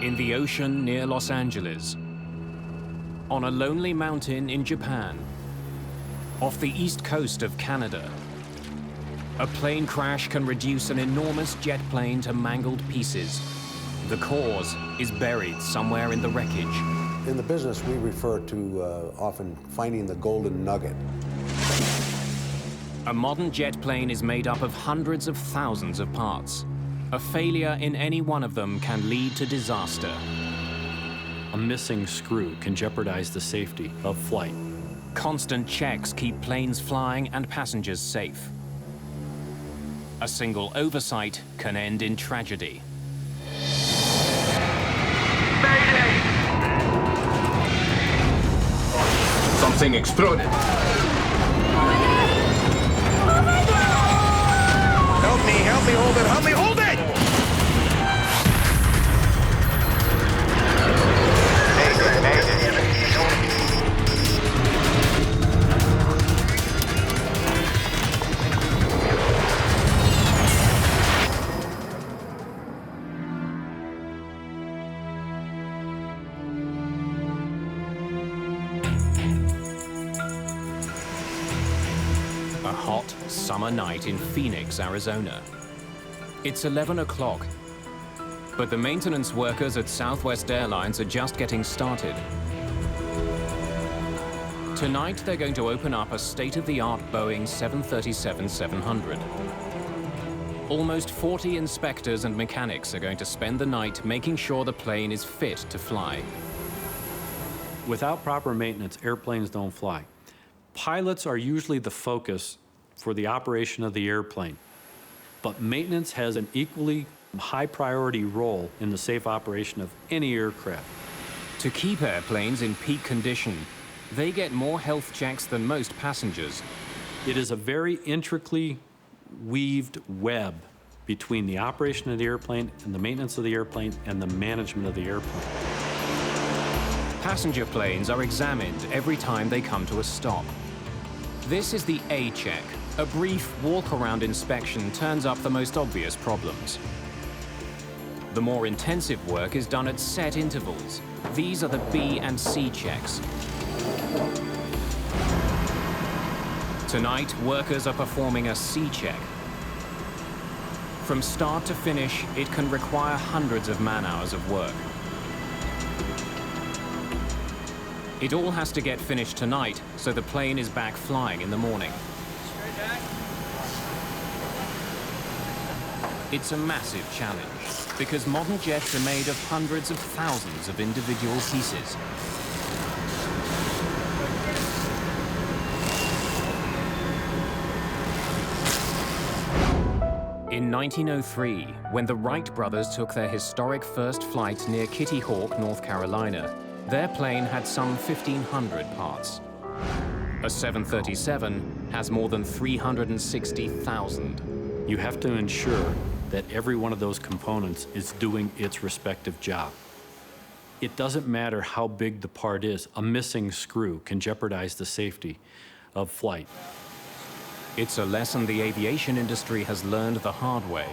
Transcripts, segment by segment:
In the ocean near Los Angeles, on a lonely mountain in Japan, off the east coast of Canada, a plane crash can reduce an enormous jet plane to mangled pieces. The cause is buried somewhere in the wreckage. In the business, we refer to often finding the golden nugget. A modern jet plane is made up of hundreds of thousands of parts. A failure in any one of them can lead to disaster. A missing screw can jeopardize the safety of flight. Constant checks keep planes flying and passengers safe. A single oversight can end in tragedy. Mayday! Something exploded. Help me, hold it, help me, hold it! A hot summer night in Phoenix, Arizona. It's 11 o'clock, but the maintenance workers at Southwest Airlines are just getting started. Tonight, they're going to open up a state-of-the-art Boeing 737-700. Almost 40 inspectors and mechanics are going to spend the night making sure the plane is fit to fly. Without proper maintenance, airplanes don't fly. Pilots are usually the focus for the operation of the airplane, but maintenance has an equally high priority role in the safe operation of any aircraft. To keep airplanes in peak condition, they get more health checks than most passengers. It is a very intricately weaved web between the operation of the airplane and the maintenance of the airplane and the management of the airplane. Passenger planes are examined every time they come to a stop. This is the A check. A brief walk-around inspection turns up the most obvious problems. The more intensive work is done at set intervals. These are the B and C checks. Tonight, workers are performing a C check. From start to finish, it can require hundreds of man-hours of work. It all has to get finished tonight, so the plane is back flying in the morning. It's a massive challenge, because modern jets are made of hundreds of thousands of individual pieces. In 1903, when the Wright brothers took their historic first flight near Kitty Hawk, North Carolina, their plane had some 1,500 parts. A 737 has more than 360,000. You have to ensure that every one of those components is doing its respective job. It doesn't matter how big the part is, a missing screw can jeopardize the safety of flight. It's a lesson the aviation industry has learned the hard way.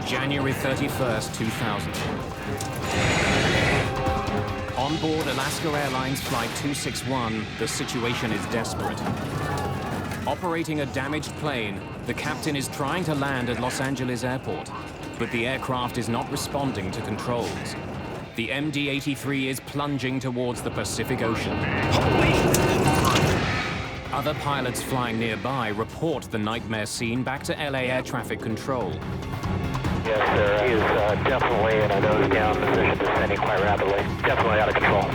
January 31st, 2000. On board Alaska Airlines Flight 261, the situation is desperate. Operating a damaged plane, the captain is trying to land at Los Angeles Airport, but the aircraft is not responding to controls. The MD-83 is plunging towards the Pacific Ocean. Other pilots flying nearby report the nightmare scene back to LA Air Traffic Control. Yes, sir. He is definitely in a nose-down position, descending quite rapidly. Definitely out of control.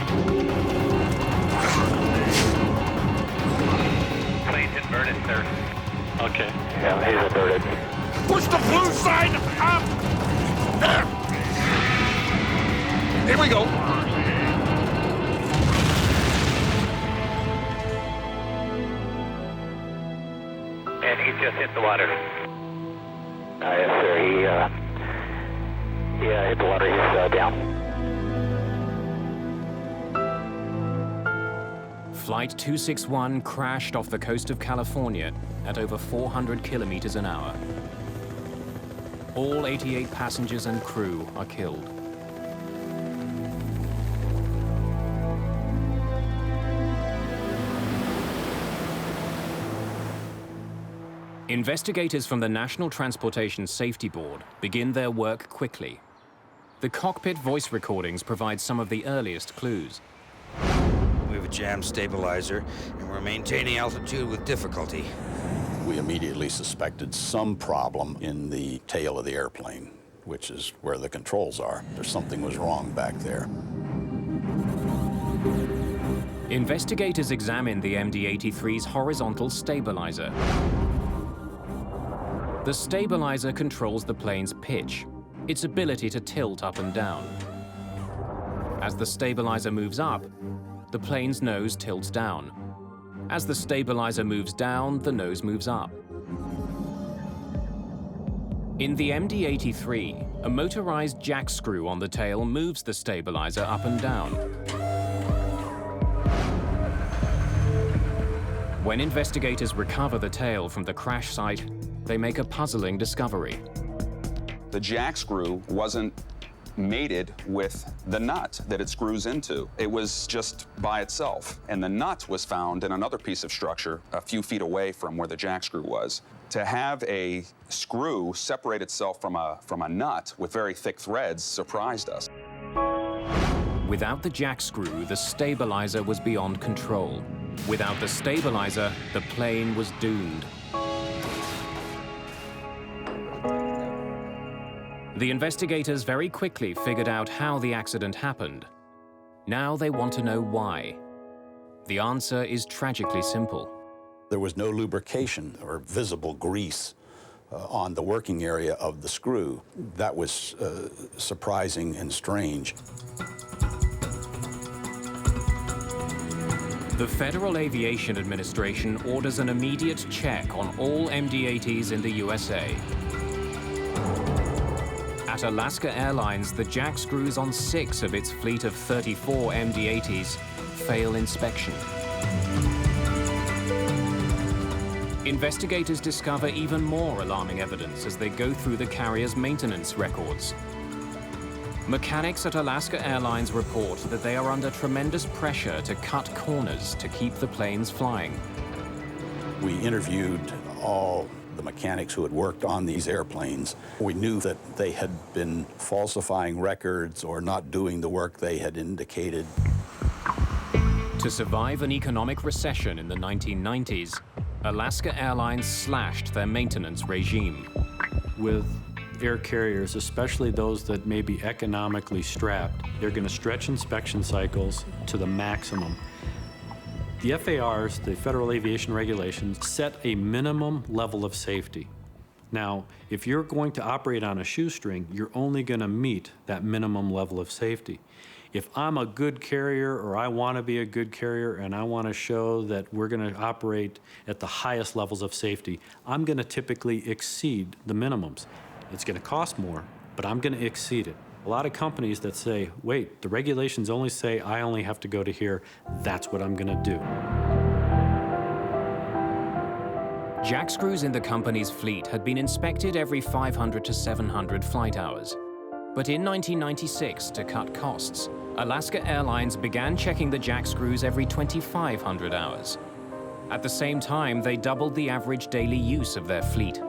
Plane's inverted, sir. Okay. Yeah, he's inverted. Push the blue sign up! There! Here we go. And he just hit the water. Yes, sir. He hit the water. He's down. Flight 261 crashed off the coast of California at over 400 kilometers an hour. All 88 passengers and crew are killed. Investigators from the National Transportation Safety Board begin their work quickly. The cockpit voice recordings provide some of the earliest clues. We have a jam stabilizer, and we're maintaining altitude with difficulty. We immediately suspected some problem in the tail of the airplane, which is where the controls are. Something was wrong back there. Investigators examine the MD-83's horizontal stabilizer. The stabilizer controls the plane's pitch, its ability to tilt up and down. As the stabilizer moves up, the plane's nose tilts down. As the stabilizer moves down, the nose moves up. In the MD-83, a motorized jack screw on the tail moves the stabilizer up and down. When investigators recover the tail from the crash site, they make a puzzling discovery. The jack screw wasn't mated with the nut that it screws into. It was just by itself, and the nut was found in another piece of structure a few feet away from where the jack screw was. To have a screw separate itself from a nut with very thick threads surprised us. Without the jack screw, the stabilizer was beyond control. Without the stabilizer, the plane was doomed. The investigators very quickly figured out how the accident happened. Now they want to know why. The answer is tragically simple. There was no lubrication or visible grease on the working area of the screw. That was surprising and strange. The Federal Aviation Administration orders an immediate check on all MD-80s in the USA. At Alaska Airlines, the jack screws on 6 of its fleet of 34 MD-80s fail inspection. Investigators discover even more alarming evidence as they go through the carrier's maintenance records. Mechanics at Alaska Airlines report that they are under tremendous pressure to cut corners to keep the planes flying. We interviewed all the mechanics who had worked on these airplanes. We knew that they had been falsifying records or not doing the work they had indicated. To survive an economic recession in the 1990s, Alaska Airlines slashed their maintenance regime. With air carriers, especially those that may be economically strapped, they're going to stretch inspection cycles to the maximum. The FARs, the Federal Aviation Regulations, set a minimum level of safety. Now, if you're going to operate on a shoestring, you're only going to meet that minimum level of safety. If I'm a good carrier, or I want to be a good carrier, and I want to show that we're going to operate at the highest levels of safety, I'm going to typically exceed the minimums. It's going to cost more, but I'm going to exceed it. A lot of companies that say, wait, the regulations only say I only have to go to here, that's what I'm going to do. Jack screws in the company's fleet had been inspected every 500 to 700 flight hours. But in 1996, to cut costs, Alaska Airlines began checking the jack screws every 2,500 hours. At the same time, they doubled the average daily use of their fleet.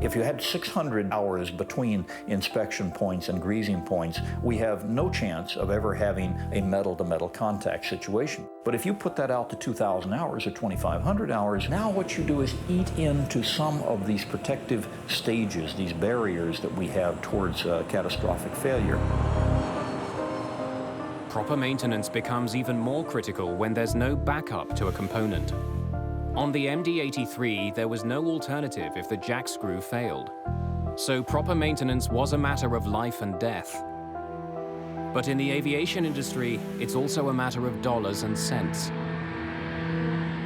If you had 600 hours between inspection points and greasing points, we have no chance of ever having a metal-to-metal contact situation. But if you put that out to 2,000 hours or 2,500 hours, now what you do is eat into some of these protective stages, these barriers that we have towards catastrophic failure. Proper maintenance becomes even more critical when there's no backup to a component. On the MD-83, there was no alternative if the jack screw failed. So proper maintenance was a matter of life and death. But in the aviation industry, it's also a matter of dollars and cents.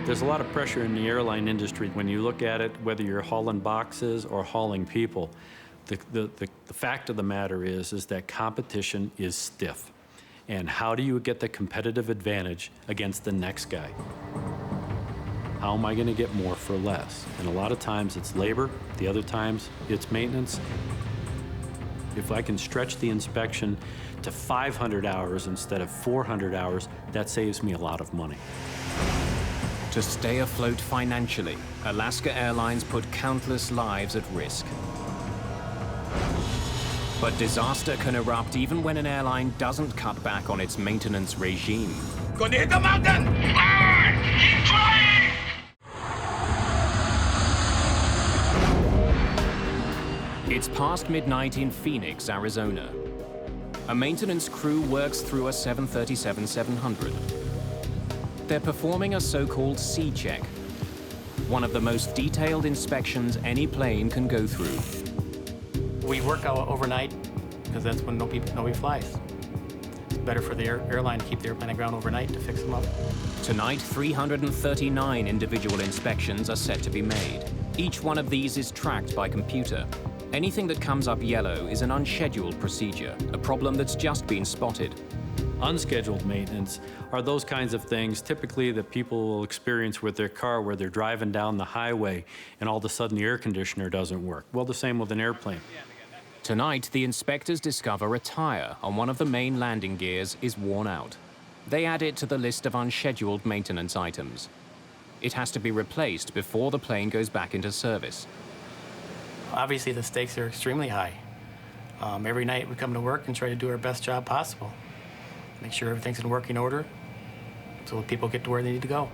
There's a lot of pressure in the airline industry when you look at it, whether you're hauling boxes or hauling people. The fact of the matter is that competition is stiff. And how do you get the competitive advantage against the next guy? How am I going to get more for less? And a lot of times it's labor, the other times it's maintenance. If I can stretch the inspection to 500 hours instead of 400 hours, that saves me a lot of money. To stay afloat financially, Alaska Airlines put countless lives at risk. But disaster can erupt even when an airline doesn't cut back on its maintenance regime. Gonna hit the mountain! Keep trying! It's past midnight in Phoenix, Arizona. A maintenance crew works through a 737-700. They're performing a so-called C-check, one of the most detailed inspections any plane can go through. We work out overnight because that's when nobody flies. It's better for the airline to keep the airplane on ground overnight to fix them up. Tonight, 339 individual inspections are set to be made. Each one of these is tracked by computer. Anything that comes up yellow is an unscheduled procedure, a problem that's just been spotted. Unscheduled maintenance are those kinds of things typically that people will experience with their car where they're driving down the highway and all of a sudden the air conditioner doesn't work. Well, the same with an airplane. Tonight, the inspectors discover a tire on one of the main landing gears is worn out. They add it to the list of unscheduled maintenance items. It has to be replaced before the plane goes back into service. Obviously, the stakes are extremely high. Every night we come to work and try to do our best job possible. Make sure everything's in working order so people get to where they need to go.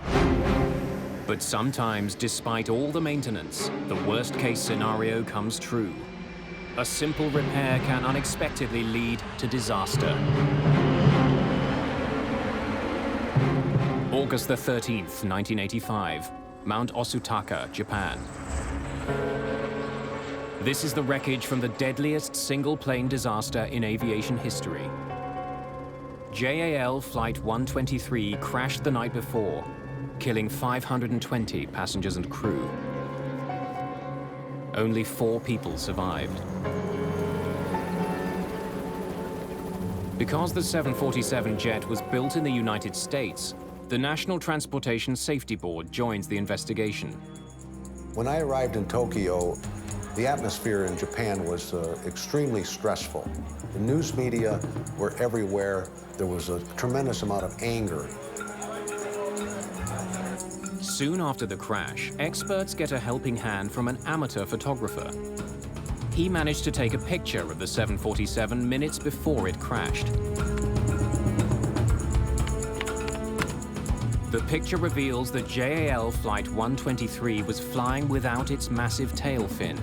But sometimes, despite all the maintenance, the worst-case scenario comes true. A simple repair can unexpectedly lead to disaster. August the 13th, 1985, Mount Osutaka, Japan. This is the wreckage from the deadliest single-plane disaster in aviation history. JAL Flight 123 crashed the night before, killing 520 passengers and crew. Only 4 people survived. Because the 747 jet was built in the United States, the National Transportation Safety Board joins the investigation. When I arrived in Tokyo, the atmosphere in Japan was extremely stressful. The news media were everywhere. There was a tremendous amount of anger. Soon after the crash, experts get a helping hand from an amateur photographer. He managed to take a picture of the 747 minutes before it crashed. The picture reveals that JAL Flight 123 was flying without its massive tail fin.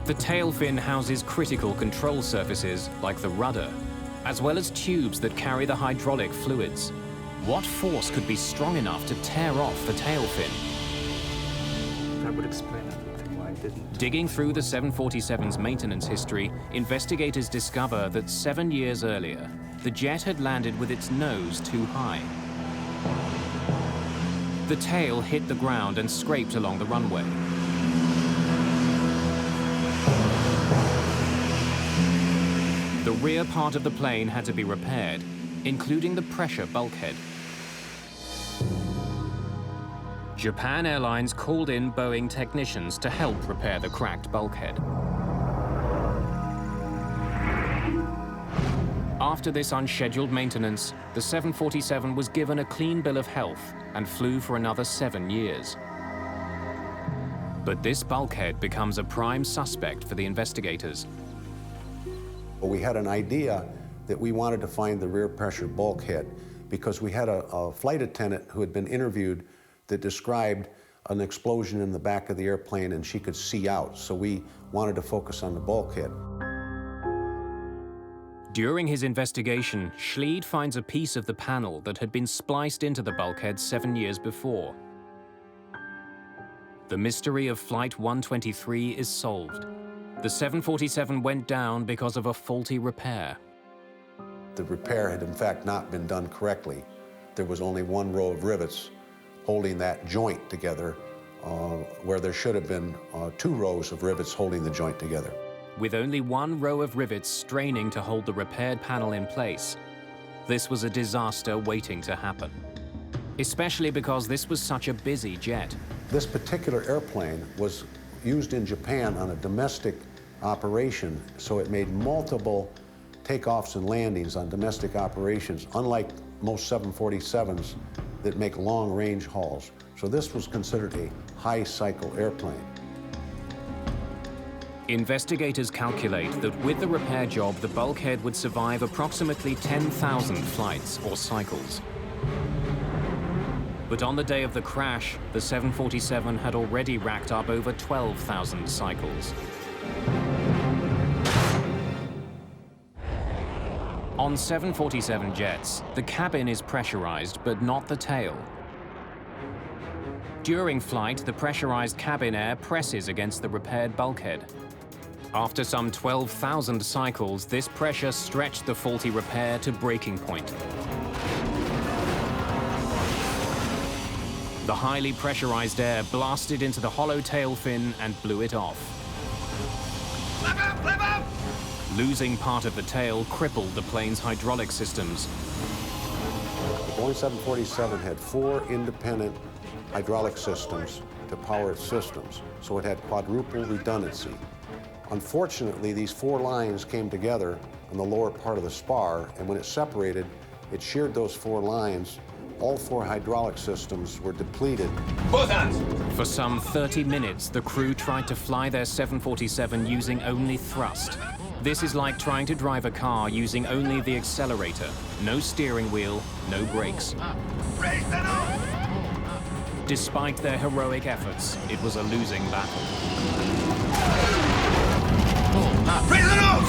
The tail fin houses critical control surfaces, like the rudder, as well as tubes that carry the hydraulic fluids. What force could be strong enough to tear off the tail fin? That would explain everything why I didn't. Digging through the 747's maintenance history, investigators discover that 7 years earlier, the jet had landed with its nose too high. The tail hit the ground and scraped along the runway. The rear part of the plane had to be repaired, including the pressure bulkhead. Japan Airlines called in Boeing technicians to help repair the cracked bulkhead. After this unscheduled maintenance, the 747 was given a clean bill of health and flew for another 7 years. But this bulkhead becomes a prime suspect for the investigators. We had an idea that we wanted to find the rear pressure bulkhead because we had a flight attendant who had been interviewed that described an explosion in the back of the airplane and she could see out. So we wanted to focus on the bulkhead. During his investigation, Schleid finds a piece of the panel that had been spliced into the bulkhead 7 years before. The mystery of Flight 123 is solved. The 747 went down because of a faulty repair. The repair had in fact not been done correctly. There was only one row of rivets holding that joint together, where there should have been 2 rows of rivets holding the joint together. With only one row of rivets straining to hold the repaired panel in place, this was a disaster waiting to happen. Especially because this was such a busy jet. This particular airplane was used in Japan on a domestic operation, so it made multiple takeoffs and landings on domestic operations, unlike most 747s that make long-range hauls. So this was considered a high-cycle airplane. Investigators calculate that with the repair job, the bulkhead would survive approximately 10,000 flights or cycles. But on the day of the crash, the 747 had already racked up over 12,000 cycles. On 747 jets, the cabin is pressurized, but not the tail. During flight, the pressurized cabin air presses against the repaired bulkhead. After some 12,000 cycles, this pressure stretched the faulty repair to breaking point. The highly pressurized air blasted into the hollow tail fin and blew it off. Flip up! Losing part of the tail crippled the plane's hydraulic systems. The Boeing 747 had 4 independent hydraulic systems to power its systems, so it had quadruple redundancy. Unfortunately, these 4 lines came together on the lower part of the spar, and when it separated, it sheared those 4 lines. All 4 hydraulic systems were depleted. Both hands! For some 30 minutes, the crew tried to fly their 747 using only thrust. This is like trying to drive a car using only the accelerator. No steering wheel, no brakes. Despite their heroic efforts, it was a losing battle. Raise it off!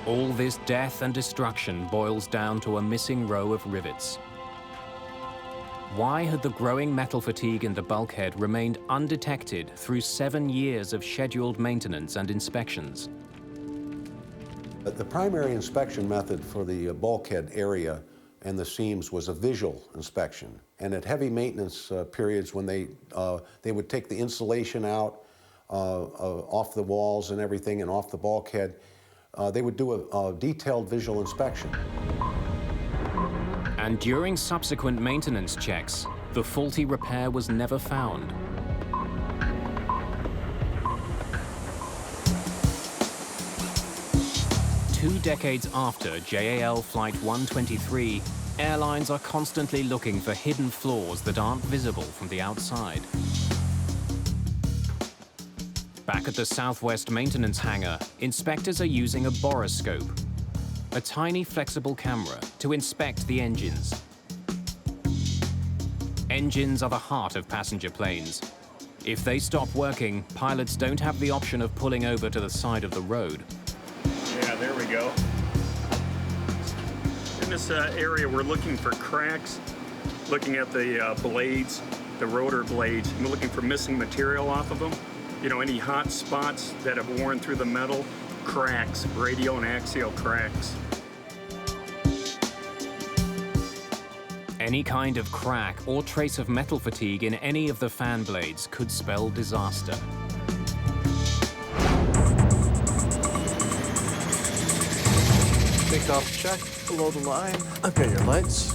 All this death and destruction boils down to a missing row of rivets. Why had the growing metal fatigue in the bulkhead remained undetected through 7 years of scheduled maintenance and inspections? The primary inspection method for the bulkhead area and the seams was a visual inspection. And at heavy maintenance periods, when they would take the insulation out off the walls and everything and off the bulkhead, they would do a detailed visual inspection. And during subsequent maintenance checks, the faulty repair was never found. Two decades after JAL Flight 123, airlines are constantly looking for hidden flaws that aren't visible from the outside. Back at the Southwest maintenance hangar, inspectors are using a borescope, a tiny flexible camera, to inspect the engines. Engines are the heart of passenger planes. If they stop working, pilots don't have the option of pulling over to the side of the road. Yeah, there we go. In this area, we're looking for cracks, looking at the blades, the rotor blades, and we're looking for missing material off of them. You know, any hot spots that have worn through the metal, cracks, radial and axial cracks. Any kind of crack or trace of metal fatigue in any of the fan blades could spell disaster. Takeoff check, below the line. Okay, your lights.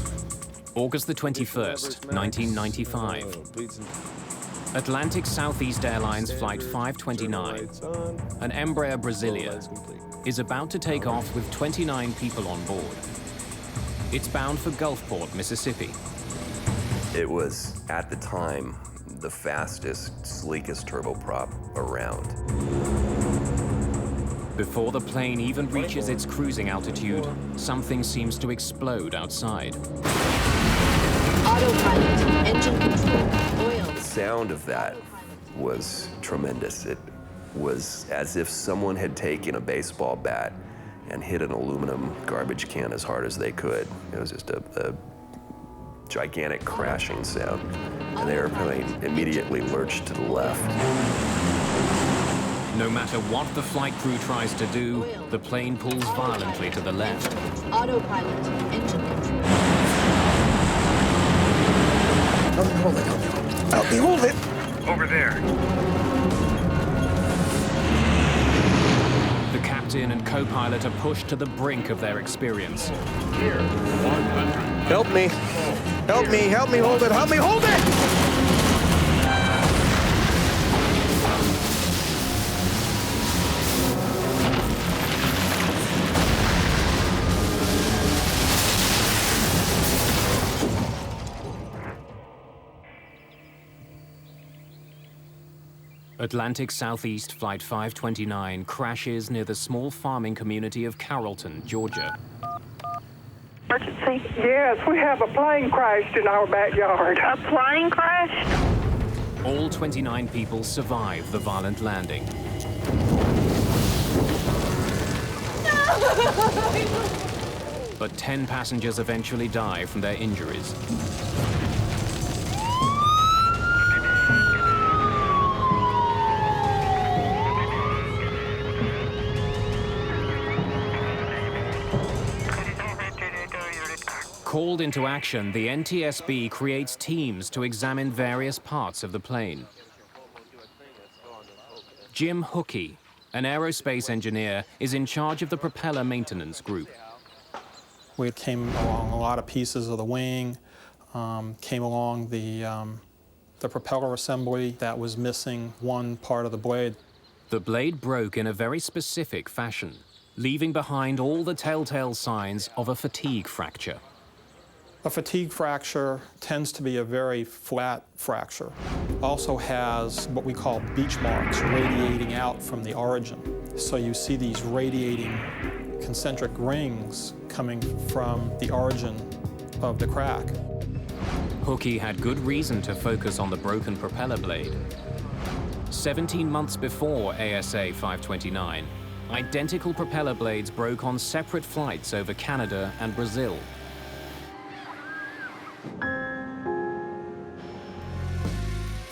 August the 21st, 1995. Atlantic Southeast Airlines Flight 529, an Embraer Brasilia, is about to take off with 29 people on board. It's bound for Gulfport, Mississippi. It was, at the time, the fastest, sleekest turboprop around. Before the plane even reaches its cruising altitude, something seems to explode outside. Autopilot, engine control, oil. The sound of that was tremendous. It was as if someone had taken a baseball bat and hit an aluminum garbage can as hard as they could. It was just a gigantic crashing sound, and the airplane immediately lurched to the left. No matter what the flight crew tries to do, the plane pulls violently to the left. Autopilot, engine control. Help me hold it. Over there. The captain and and co-pilot are pushed to the brink of their experience. Help me. Help me. Help me hold it. Help me hold it! Atlantic Southeast Flight 529 crashes near the small farming community of Carrollton, Georgia. Emergency? Yes, we have a plane crashed in our backyard. A plane crashed? All 29 people survive the violent landing. But 10 passengers eventually die from their injuries. Called into action, the NTSB creates teams to examine various parts of the plane. Jim Hookey, an aerospace engineer, is in charge of the propeller maintenance group. We came along a lot of pieces of the wing, came along the propeller assembly that was missing one part of the blade. The blade broke in a very specific fashion, leaving behind all the telltale signs of a fatigue fracture. A fatigue fracture tends to be a very flat fracture. Also has what we call beach marks radiating out from the origin. So you see these radiating concentric rings coming from the origin of the crack. Hookey had good reason to focus on the broken propeller blade. 17 months before ASA 529, identical propeller blades broke on separate flights over Canada and Brazil.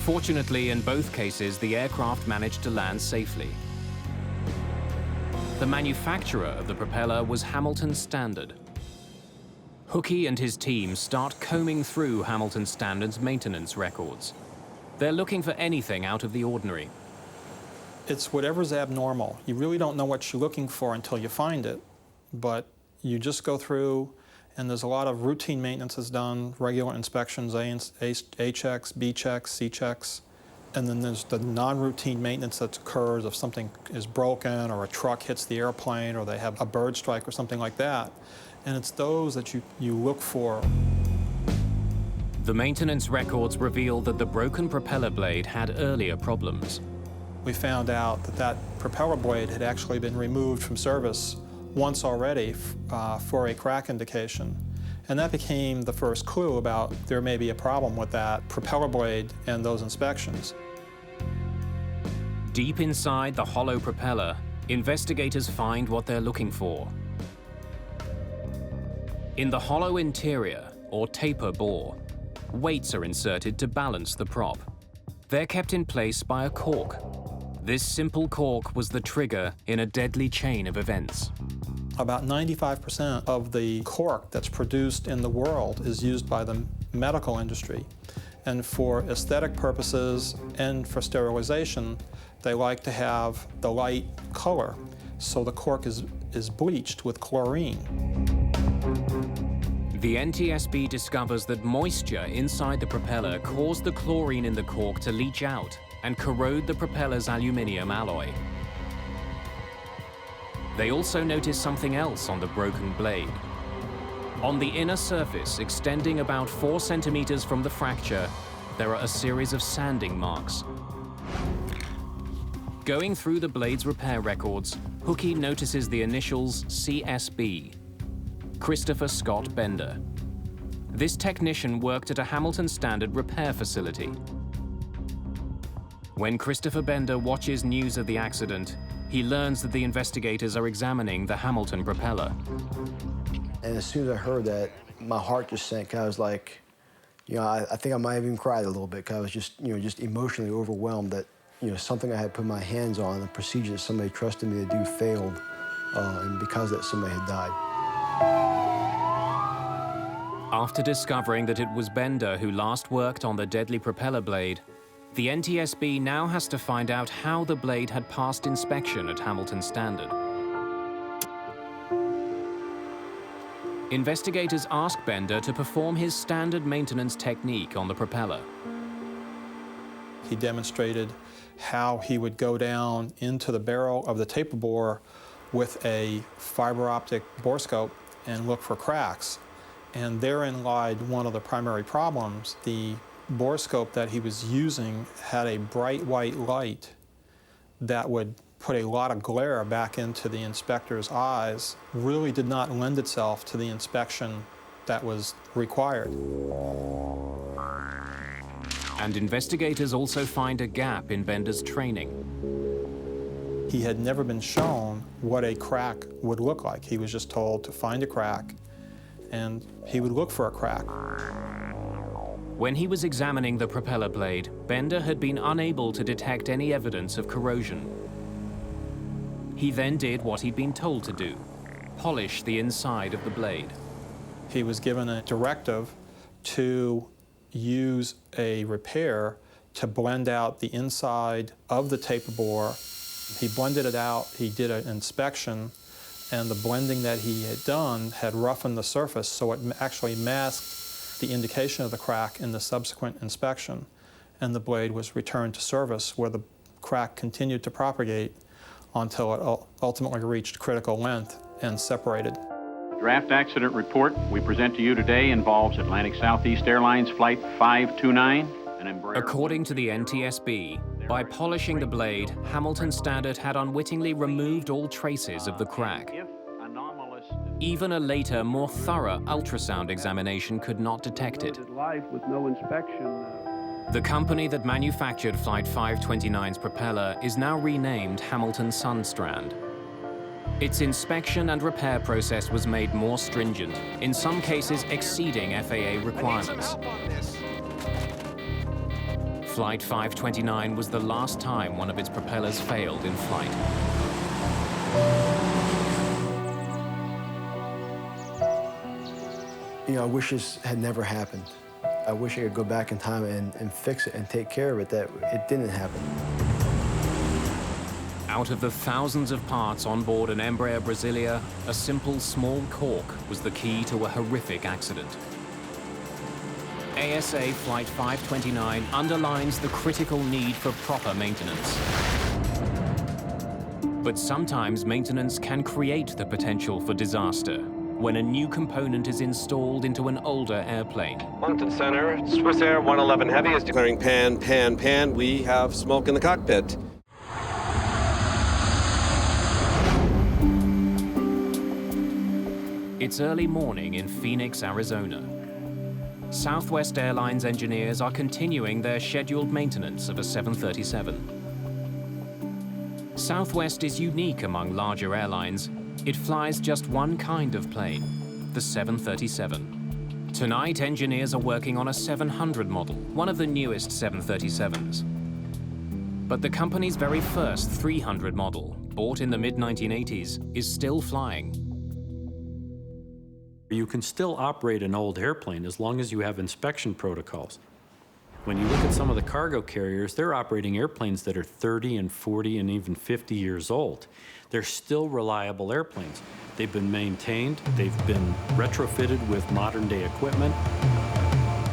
Fortunately, in both cases, the aircraft managed to land safely. The manufacturer of the propeller was Hamilton Standard. Hookey and his team start combing through Hamilton Standard's maintenance records. They're looking for anything out of the ordinary. It's whatever's abnormal. You really don't know what you're looking for until you find it, but you just go through, and there's a lot of routine maintenance that's done, regular inspections, A checks, B checks, C checks, and then there's the non-routine maintenance that occurs if something is broken or a truck hits the airplane or they have a bird strike or something like that. And it's those that you look for. The maintenance records reveal that the broken propeller blade had earlier problems. We found out that that propeller blade had actually been removed from service once already for a crack indication. And that became the first clue about there may be a problem with that propeller blade and those inspections. Deep inside the hollow propeller, investigators find what they're looking for. In the hollow interior, or taper bore, weights are inserted to balance the prop. They're kept in place by a cork. This simple cork was the trigger in a deadly chain of events. About 95% of the cork that's produced in the world is used by the medical industry. And for aesthetic purposes and for sterilization, they like to have the light color. So the cork is bleached with chlorine. The NTSB discovers that moisture inside the propeller caused the chlorine in the cork to leach out and corrode the propeller's aluminium alloy. They also notice something else on the broken blade. On the inner surface, extending about 4 centimeters from the fracture, there are a series of sanding marks. Going through the blade's repair records, Hookey notices the initials CSB, Christopher Scott Bender. This technician worked at a Hamilton Standard repair facility. When Christopher Bender watches news of the accident, he learns that the investigators are examining the Hamilton propeller. And as soon as I heard that, my heart just sank. I was like, I think I might have even cried a little bit because I was just emotionally overwhelmed that, something I had put my hands on, a procedure that somebody trusted me to do failed, and because of that, somebody had died. After discovering that it was Bender who last worked on the deadly propeller blade, the NTSB now has to find out how the blade had passed inspection at Hamilton Standard. investigators ask Bender to perform his standard maintenance technique on the propeller. He demonstrated how he would go down into the barrel of the taper bore with a fiber optic borescope and look for cracks. And therein lied one of the primary problems. The borescope that he was using had a bright white light that would put a lot of glare back into the inspector's eyes, really did not lend itself to the inspection that was required. And investigators also find a gap in Bender's training. He had never been shown what a crack would look like. He was just told to find a crack, and he would look for a crack. When he was examining the propeller blade, Bender had been unable to detect any evidence of corrosion. He then did what he'd been told to do, polish the inside of the blade. He was given a directive to use a repair to blend out the inside of the taper bore. He blended it out, he did an inspection, and the blending that he had done had roughened the surface, so it actually masked the indication of the crack in the subsequent inspection. And the blade was returned to service, where the crack continued to propagate until it ultimately reached critical length and separated. The draft accident report we present to you today involves Atlantic Southeast Airlines Flight 529. According to the NTSB, by polishing the blade, Hamilton Standard had unwittingly removed all traces of the crack. Even a later, more thorough ultrasound examination could not detect it. With no inspection. The company that manufactured Flight 529's propeller is now renamed Hamilton Sundstrand. Its inspection and repair process was made more stringent, in some cases exceeding FAA requirements. Flight 529 was the last time one of its propellers failed in flight. You know, I wish this had never happened. I wish I could go back in time and fix it and take care of it, that it didn't happen. Out of the thousands of parts on board an Embraer Brasilia, a simple small cork was the key to a horrific accident. ASA Flight 529 underlines the critical need for proper maintenance. But sometimes maintenance can create the potential for disaster when a new component is installed into an older airplane. Mountain Center, Swissair 111 Heavy is declaring pan, pan, pan. We have smoke in the cockpit. It's early morning in Phoenix, Arizona. Southwest Airlines engineers are continuing their scheduled maintenance of a 737. Southwest is unique among larger airlines. It flies just one kind of plane, the 737. Tonight, engineers are working on a 700 model, one of the newest 737s. But the company's very first 300 model, bought in the mid-1980s, is still flying. You can still operate an old airplane as long as you have inspection protocols. When you look at some of the cargo carriers, they're operating airplanes that are 30 and 40 and even 50 years old. They're still reliable airplanes. They've been maintained, they've been retrofitted with modern-day equipment.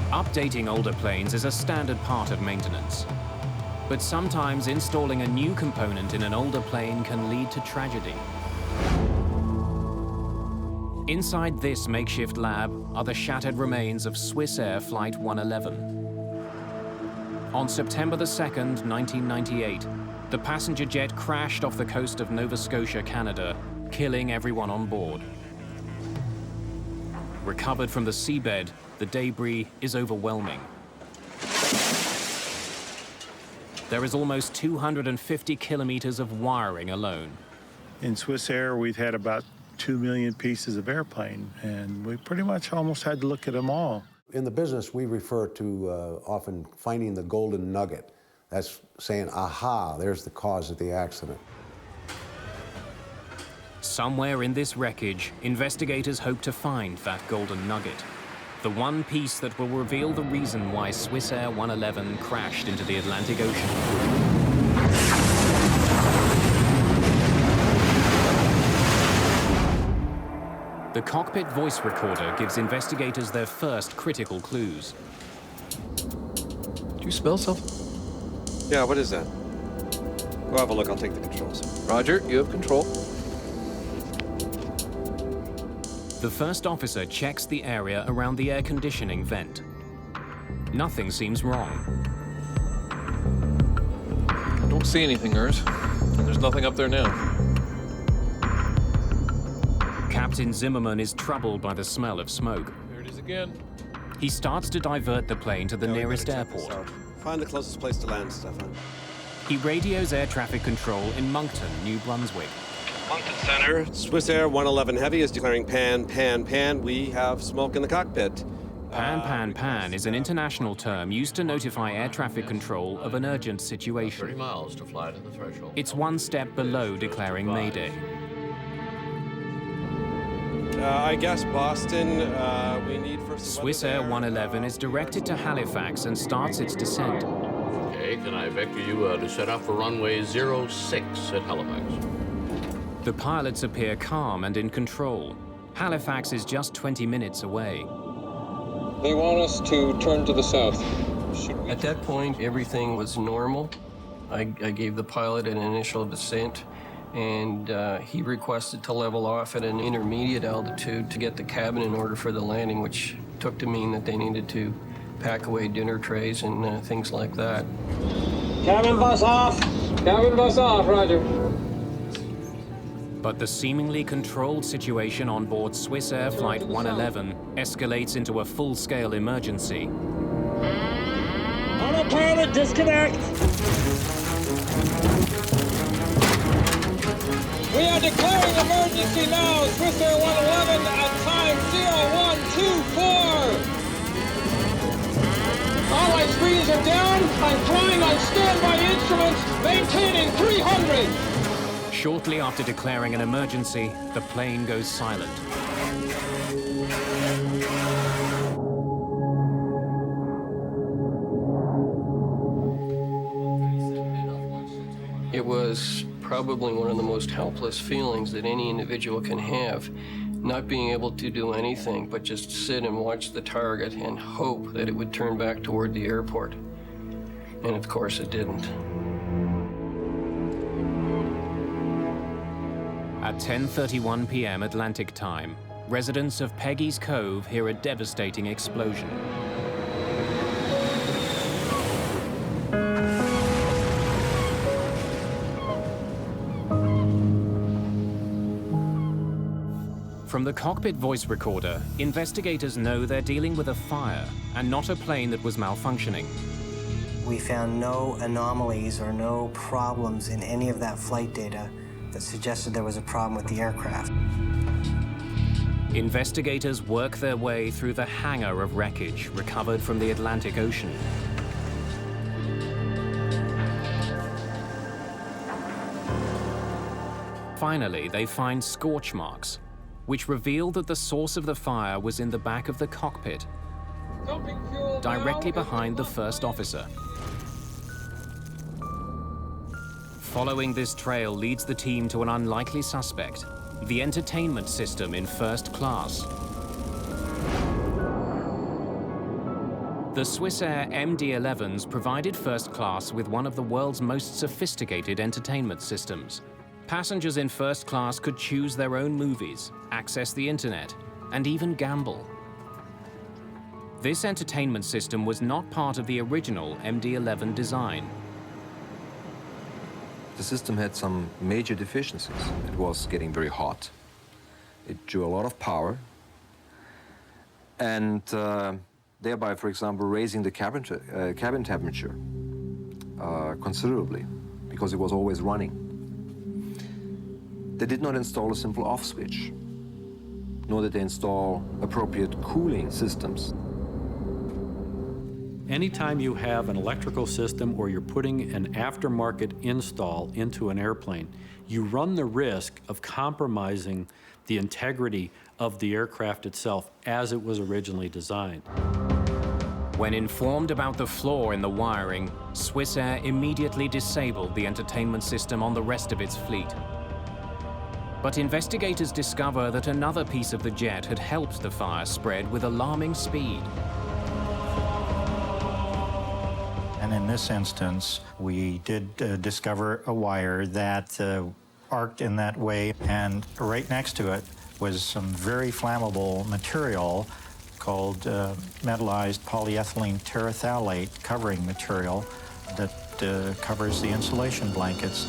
Updating older planes is a standard part of maintenance. But sometimes installing a new component in an older plane can lead to tragedy. Inside this makeshift lab are the shattered remains of Swissair Flight 111. On September the 2nd, 1998, the passenger jet crashed off the coast of Nova Scotia, Canada, killing everyone on board. Recovered from the seabed, the debris is overwhelming. There is almost 250 kilometers of wiring alone. In Swissair, we've had about 2 million pieces of airplane, and we pretty much almost had to look at them all. In the business, we refer to often finding the golden nugget. That's saying, aha, there's the cause of the accident. Somewhere in this wreckage, investigators hope to find that golden nugget. The one piece that will reveal the reason why Swissair 111 crashed into the Atlantic Ocean. The cockpit voice recorder gives investigators their first critical clues. Do you smell something? Yeah, what is that? Go have a look, I'll take the controls. Roger, you have control. The first officer checks the area around the air conditioning vent. Nothing seems wrong. I don't see anything, Urs. And there's nothing up there now. Captain Zimmerman is troubled by the smell of smoke. There it is again. He starts to divert the plane to the nearest airport. Find the closest place to land, Stefan. He radios air traffic control in Moncton, New Brunswick. Moncton Center, Swissair 111 Heavy is declaring pan, pan, pan. We have smoke in the cockpit. Pan, pan, pan is an international term used to notify air traffic control of an urgent situation. 30 miles to fly to the threshold. It's one step below declaring mayday. I guess Boston, we need for some Swissair 111 is directed to Halifax and starts its descent. Okay, can I vector you to set up for runway 06 at Halifax? The pilots appear calm and in control. Halifax is just 20 minutes away. They want us to turn to the south. At that point, everything was normal. I gave the pilot an initial descent, and he requested to level off at an intermediate altitude to get the cabin in order for the landing, which took to mean that they needed to pack away dinner trays and things like that. Cabin bus off! Cabin bus off, roger. But the seemingly controlled situation on board Swissair Flight 111 escalates into a full-scale emergency. Autopilot, disconnect! We are declaring emergency now, Swissair 111 at time 0124. All my screens are down. I'm flying on standby instruments, maintaining 300. Shortly after declaring an emergency, the plane goes silent. It was probably one of the most helpless feelings that any individual can have, not being able to do anything but just sit and watch the target and hope that it would turn back toward the airport. And of course it didn't. At 10:31 p.m. Atlantic time, residents of Peggy's Cove hear a devastating explosion. From the cockpit voice recorder, investigators know they're dealing with a fire and not a plane that was malfunctioning. We found no anomalies or no problems in any of that flight data that suggested there was a problem with the aircraft. Investigators work their way through the hangar of wreckage recovered from the Atlantic Ocean. Finally, they find scorch marks, which reveal that the source of the fire was in the back of the cockpit, directly behind the first officer. Following this trail leads the team to an unlikely suspect, the entertainment system in first class. The Swissair MD-11s provided first class with one of the world's most sophisticated entertainment systems. Passengers in first class could choose their own movies, access the internet, and even gamble. This entertainment system was not part of the original MD-11 design. The system had some major deficiencies. It was getting very hot. It drew a lot of power. And thereby, for example, raising the cabin temperature considerably, because it was always running. They did not install a simple off switch, nor did they install appropriate cooling systems. Anytime you have an electrical system or you're putting an aftermarket install into an airplane, you run the risk of compromising the integrity of the aircraft itself as it was originally designed. When informed about the flaw in the wiring, Swissair immediately disabled the entertainment system on the rest of its fleet. But investigators discover that another piece of the jet had helped the fire spread with alarming speed. And in this instance, we did discover a wire that arced in that way, and right next to it was some very flammable material called metallized polyethylene terephthalate covering material that covers the insulation blankets.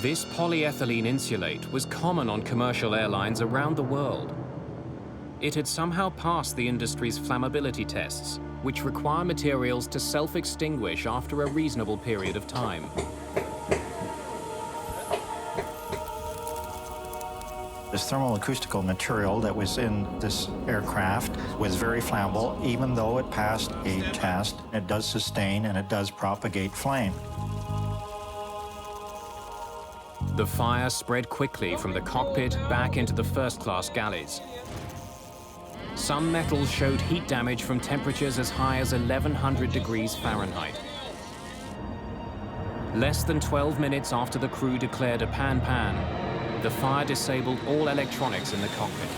This polyethylene insulate was common on commercial airlines around the world. It had somehow passed the industry's flammability tests, which require materials to self-extinguish after a reasonable period of time. This thermoacoustical material that was in this aircraft was very flammable, even though it passed a test. It does sustain and it does propagate flame. The fire spread quickly from the cockpit back into the first-class galleys. Some metals showed heat damage from temperatures as high as 1100 degrees Fahrenheit. Less than 12 minutes after the crew declared a pan-pan, the fire disabled all electronics in the cockpit.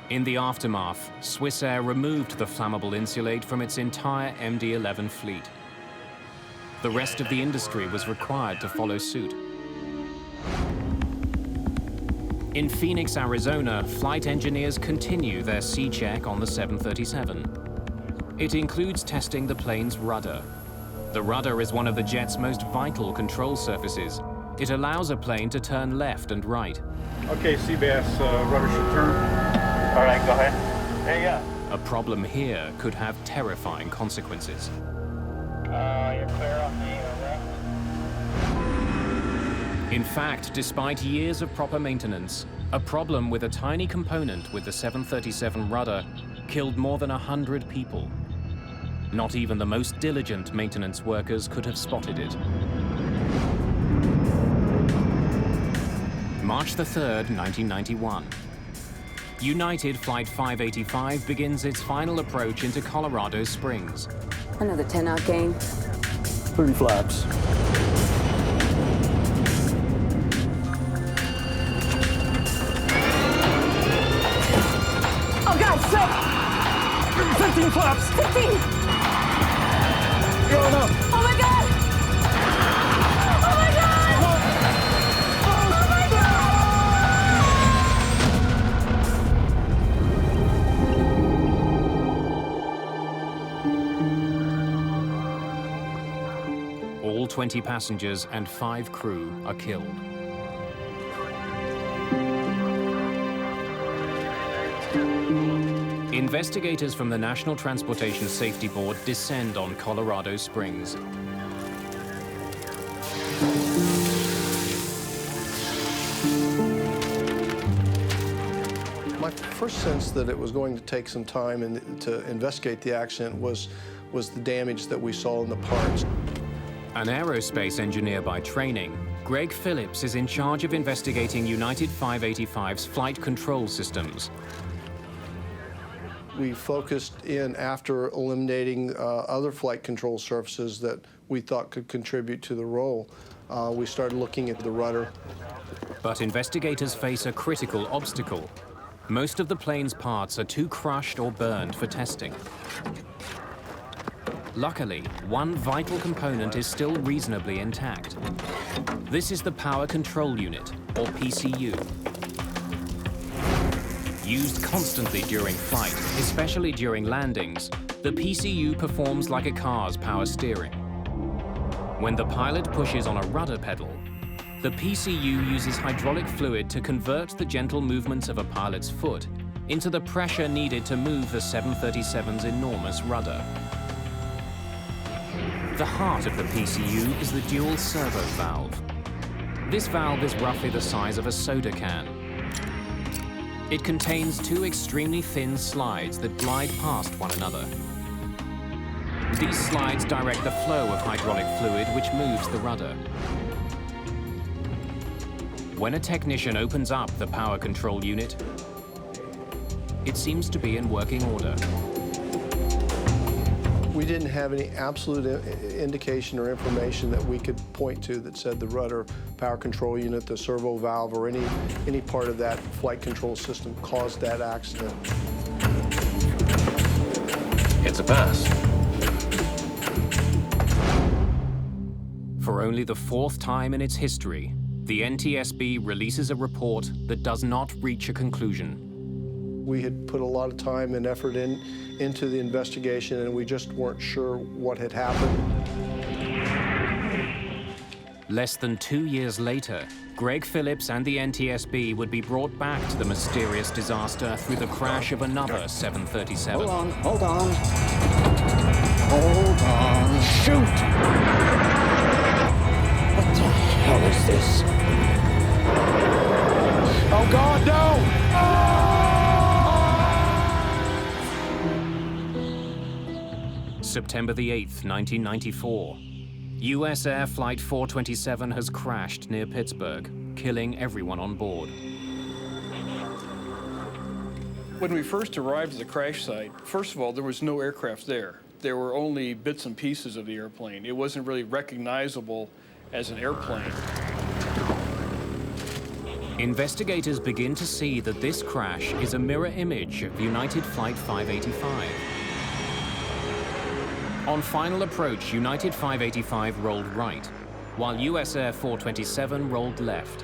In the aftermath, Swissair removed the flammable insulate from its entire MD-11 fleet. The rest of the industry was required to follow suit. In Phoenix, Arizona, flight engineers continue their C-check on the 737. It includes testing the plane's rudder. The rudder is one of the jet's most vital control surfaces. It allows a plane to turn left and right. Okay, Seabass, rudder should turn. All right, go ahead. There you go. A problem here could have terrifying consequences. You're clear on the left. In fact, despite years of proper maintenance, a problem with a tiny component with the 737 rudder killed more than 100 people. Not even the most diligent maintenance workers could have spotted it. March the 3rd, 1991. United Flight 585 begins its final approach into Colorado Springs. Another 10-out game. 30 flaps. Oh, God, sick! 15 flaps! 15! Going up! Oh, my God! Oh, my God! Oh, my God! All 20 passengers and 5 crew are killed. Investigators from the National Transportation Safety Board descend on Colorado Springs. My first sense that it was going to take some time to investigate the accident was the damage that we saw in the parts. An aerospace engineer by training, Greg Phillips is in charge of investigating United 585's flight control systems. We focused in after eliminating other flight control surfaces that we thought could contribute to the role. We started looking at the rudder. But investigators face a critical obstacle. Most of the plane's parts are too crushed or burned for testing. Luckily, one vital component is still reasonably intact. This is the Power Control Unit, or PCU. Used constantly during flight, especially during landings, the PCU performs like a car's power steering. When the pilot pushes on a rudder pedal, the PCU uses hydraulic fluid to convert the gentle movements of a pilot's foot into the pressure needed to move the 737's enormous rudder. The heart of the PCU is the dual servo valve. This valve is roughly the size of a soda can. It contains 2 extremely thin slides that glide past one another. These slides direct the flow of hydraulic fluid which moves the rudder. When a technician opens up the power control unit, it seems to be in working order. We didn't have any absolute indication or information that we could point to that said the rudder power control unit, the servo valve, or any part of that flight control system caused that accident. It's a pass. For only the 4th time in its history, the NTSB releases a report that does not reach a conclusion. We had put a lot of time and effort into the investigation, and we just weren't sure what had happened. Less than 2 years later, Greg Phillips and the NTSB would be brought back to the mysterious disaster through the crash of another 737. Hold on, hold on. Hold on, shoot! What the hell is this? Oh God, no! September the 8th, 1994. US Air Flight 427 has crashed near Pittsburgh, killing everyone on board. When we first arrived at the crash site, first of all, there was no aircraft there. There were only bits and pieces of the airplane. It wasn't really recognizable as an airplane. Investigators begin to see that this crash is a mirror image of United Flight 585. On final approach, United 585 rolled right, while US Air 427 rolled left.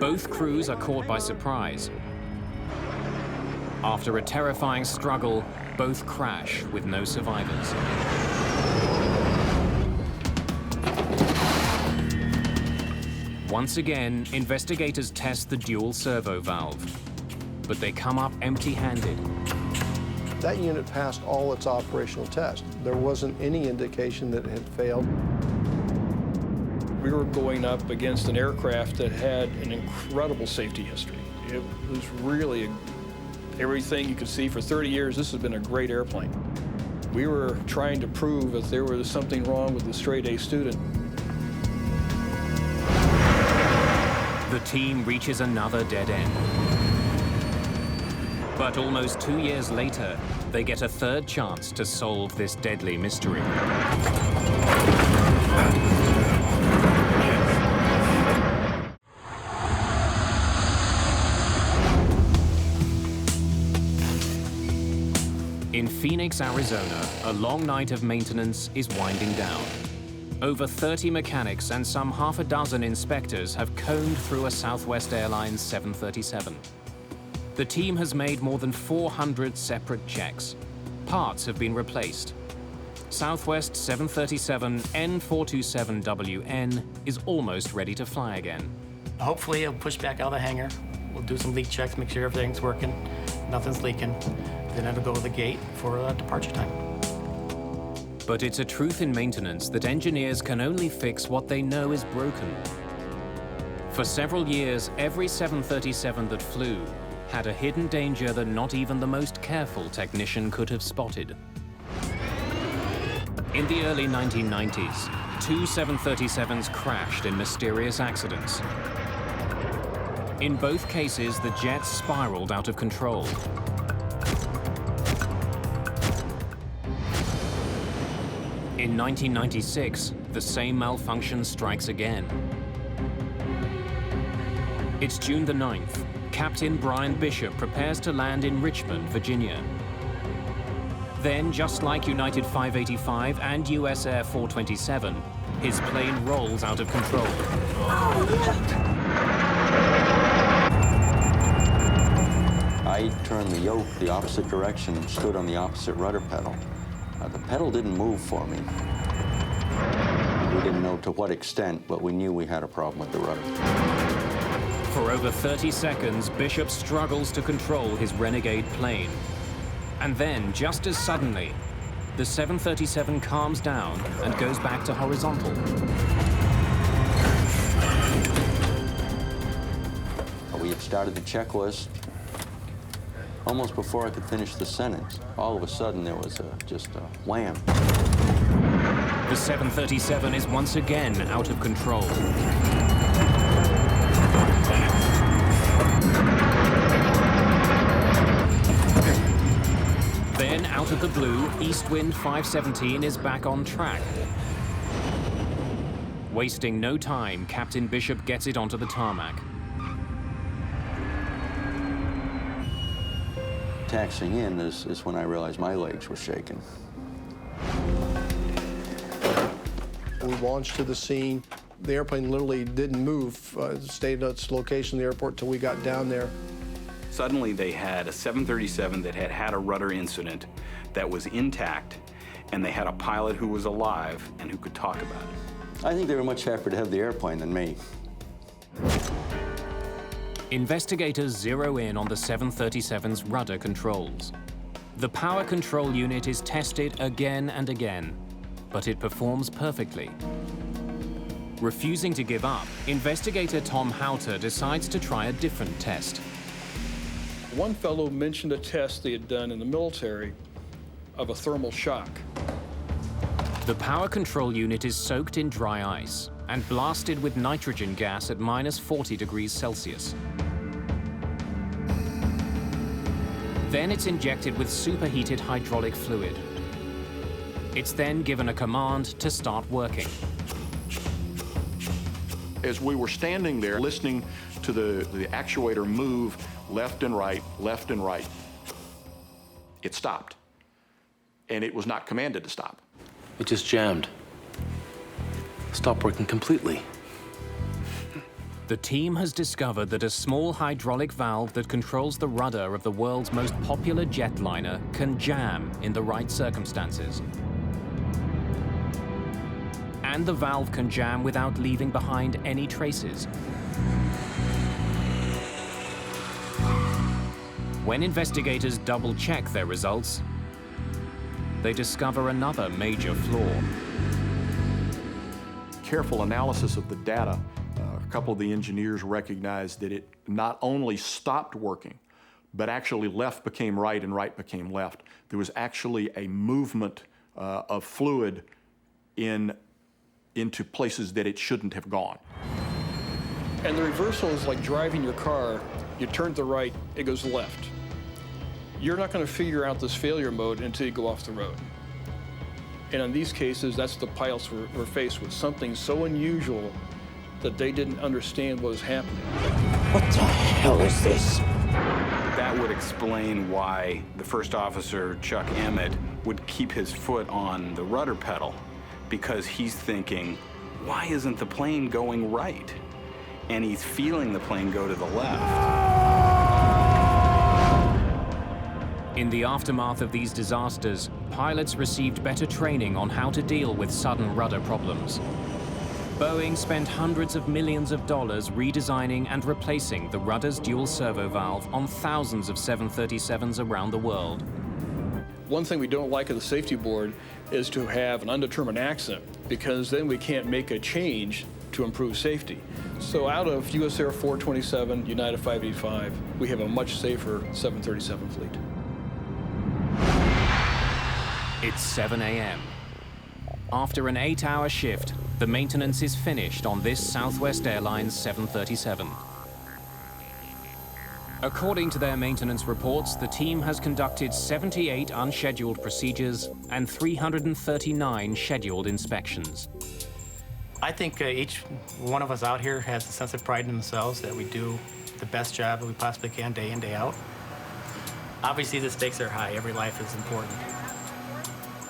Both crews are caught by surprise. After a terrifying struggle, both crash with no survivors. Once again, investigators test the dual servo valve, but they come up empty-handed. That unit passed all its operational tests. There wasn't any indication that it had failed. We were going up against an aircraft that had an incredible safety history. It was really everything you could see for 30 years. This has been a great airplane. We were trying to prove that there was something wrong with the straight-A student. The team reaches another dead end. But almost 2 years later, they get a third chance to solve this deadly mystery. In Phoenix, Arizona, a long night of maintenance is winding down. Over 30 mechanics and some half a dozen inspectors have combed through a Southwest Airlines 737. The team has made more than 400 separate checks. Parts have been replaced. Southwest 737 N427WN is almost ready to fly again. Hopefully it'll push back out of the hangar. We'll do some leak checks, make sure everything's working, nothing's leaking. Then it'll go to the gate for departure time. But it's a truth in maintenance that engineers can only fix what they know is broken. For several years, every 737 that flew had a hidden danger that not even the most careful technician could have spotted. In the early 1990s, 2 737s crashed in mysterious accidents. In both cases, the jets spiraled out of control. In 1996, the same malfunction strikes again. It's June the 9th. Captain Brian Bishop prepares to land in Richmond, Virginia. Then, just like United 585 and US Air 427, his plane rolls out of control. I turned the yoke the opposite direction and stood on the opposite rudder pedal. The pedal didn't move for me. We didn't know to what extent, but we knew we had a problem with the rudder. For over 30 seconds, Bishop struggles to control his renegade plane. And then, just as suddenly, the 737 calms down and goes back to horizontal. We had started the checklist. Almost before I could finish the sentence, all of a sudden there was just a wham. The 737 is once again out of control. Then, out of the blue, EASTWIND 517 is back on track. Wasting no time, Captain Bishop gets it onto the tarmac. Taxiing in is when I realized my legs were shaking. We launched to the scene. The airplane literally didn't move, stayed at its location in the airport until we got down there. Suddenly they had a 737 that had a rudder incident that was intact, and they had a pilot who was alive and who could talk about it. I think they were much happier to have the airplane than me. Investigators zero in on the 737's rudder controls. The power control unit is tested again and again, but it performs perfectly. Refusing to give up, investigator Tom HOUETER decides to try a different test. One fellow mentioned a test they had done in the military of a thermal shock. The power control unit is soaked in dry ice and blasted with nitrogen gas at -40 degrees Celsius. Then it's injected with superheated hydraulic fluid. It's then given a command to start working. As we were standing there listening to the actuator move left and right, it stopped. And it was not commanded to stop. It just jammed. Stopped working completely. The team has discovered that a small hydraulic valve that controls the rudder of the world's most popular jetliner can jam in the right circumstances. And the valve can jam without leaving behind any traces. When investigators double-check their results, they discover another major flaw. Careful analysis of the data, a couple of the engineers recognized that it not only stopped working, but actually left became right and right became left. There was actually a movement of fluid into places that it shouldn't have gone. And the reversal is like driving your car. You turn to the right, it goes left. You're not going to figure out this failure mode until you go off the road. And in these cases, that's the pilots were faced with, something so unusual that they didn't understand what was happening. What the hell is this? That would explain why the first officer, Chuck Emmett, would keep his foot on the rudder pedal, because he's thinking, why isn't the plane going right? And he's feeling the plane go to the left. In the aftermath of these disasters, pilots received better training on how to deal with sudden rudder problems. Boeing spent hundreds of millions of dollars redesigning and replacing the rudder's dual servo valve on thousands of 737s around the world. One thing we don't like at the safety board is to have an undetermined accident, because then we can't make a change to improve safety. So out of US Air 427, United 585, we have a much safer 737 fleet. It's 7 a.m. After an 8-hour shift, the maintenance is finished on this Southwest Airlines 737. According to their maintenance reports, the team has conducted 78 unscheduled procedures and 339 scheduled inspections. I think each one of us out here has a sense of pride in themselves that we do the best job that we possibly can day in, day out. Obviously, the stakes are high. Every life is important.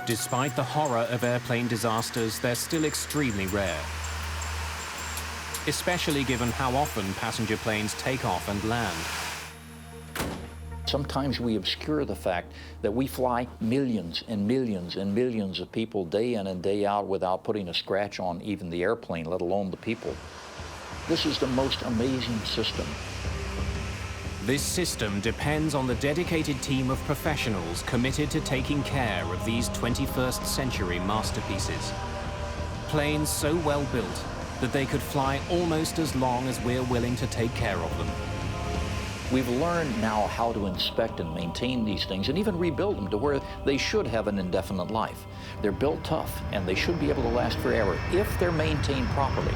Despite the horror of airplane disasters, they're still extremely rare, especially given how often passenger planes take off and land. Sometimes we obscure the fact that we fly millions and millions and millions of people day in and day out without putting a scratch on even the airplane, let alone the people. This is the most amazing system. This system depends on the dedicated team of professionals committed to taking care of these 21st century masterpieces. Planes so well built that they could fly almost as long as we're willing to take care of them. We've learned now how to inspect and maintain these things and even rebuild them to where they should have an indefinite life. They're built tough and they should be able to last forever if they're maintained properly.